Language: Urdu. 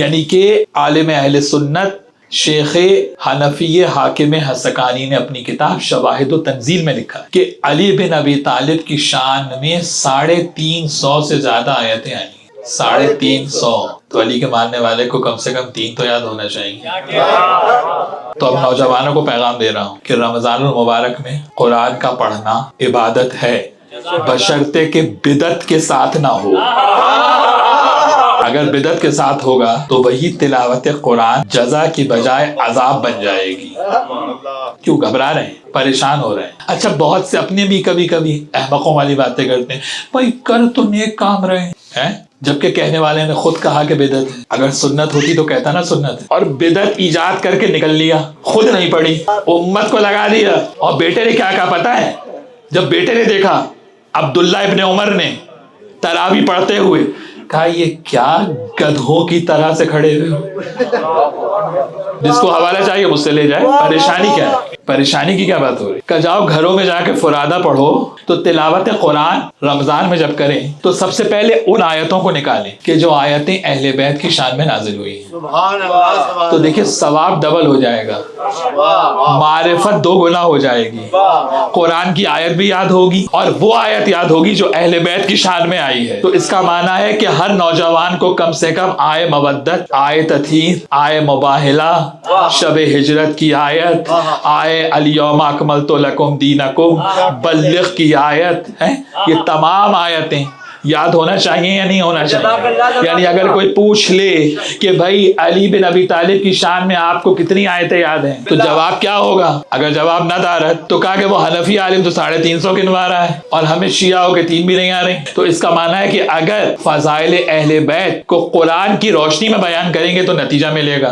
یعنی کہ عالم اہل سنت شیخ حنفی حاکم حسقانی نے اپنی کتاب شواہد و تنزیل میں لکھا کہ علی بن ابی طالب کی شان میں 350 سے زیادہ آیتیں آئی ہیں، 350۔ تو علی کے ماننے والے کو کم سے کم 3 تو یاد ہونا چاہیے۔ تو اب نوجوانوں کو پیغام دے رہا ہوں کہ رمضان المبارک میں قرآن کا پڑھنا عبادت ہے، بشرطے کہ بدعت کے ساتھ نہ ہو۔ اگر بدعت کے ساتھ ہوگا تو وہی تلاوت قرآن جزا کی بجائے عذاب بن جائے گی۔ کیوں گھبرا رہے ہیں، پریشان ہو رہے ہیں؟ اچھا بہت سے اپنے بھی کبھی کبھی احمقوں والی باتیں کرتے ہیں، بھائی کر تو نیک کام رہے ہیں، جبکہ کہنے والے نے خود کہا کہ بدعت ہے۔ اگر سنت ہوتی تو کہتا نا سنت ہے، اور بدعت ایجاد کر کے نکل لیا، خود نہیں پڑھی، امت کو لگا دیا۔ اور بیٹے نے کیا کہا پتہ ہے؟ جب بیٹے نے دیکھا عبداللہ ابن عمر نے تراویح پڑھتے ہوئے، کہا یہ کیا گدھوں کی طرح سے کھڑے ہوئے ہو، جس کو حوالہ چاہیے مجھ سے لے جائے۔ پریشانی کیا ہے؟ پریشانی کی کیا بات ہو رہی؟ کہ جاؤ گھروں میں جا کے فرادہ پڑھو۔ تو تلاوت قرآن رمضان میں جب کریں تو سب سے پہلے ان آیتوں کو نکالیں کہ جو آیتیں اہل بیت کی شان میں نازل ہوئی ہیں۔ سبحان اللہ، تو دیکھیں ثواب ڈبل ہو جائے گا، معرفت 2 گنا ہو جائے گی، قرآن کی آیت بھی یاد ہوگی اور وہ آیت یاد ہوگی جو اہل بیت کی شان میں آئی ہے۔ تو اس کا معنی ہے کہ ہر نوجوان کو کم سے کم آئے مودت، آئے تطہیر، آئے مباہلہ، شب ہجرت کی آیت، آئے الیوم اکملت لکم دینکم، بلغ کی آیت ہے، یہ تمام آیتیں یاد ہونا چاہیے یا نہیں ہونا چاہیے؟ یعنی اگر کوئی پوچھ لے کہ بھائی علی بن ابی طالب کی شان میں آپ کو کتنی آیتیں یاد ہیں، تو جواب کیا ہوگا؟ اگر جواب نہ دارت تو کہا کہ وہ حنفی عالم تو 350 گنوا رہا ہے اور ہمیں شیعہ ہو کے 3 بھی نہیں آ رہے۔ تو اس کا معنی ہے کہ اگر فضائل اہل بیت کو قرآن کی روشنی میں بیان کریں گے تو نتیجہ ملے گا۔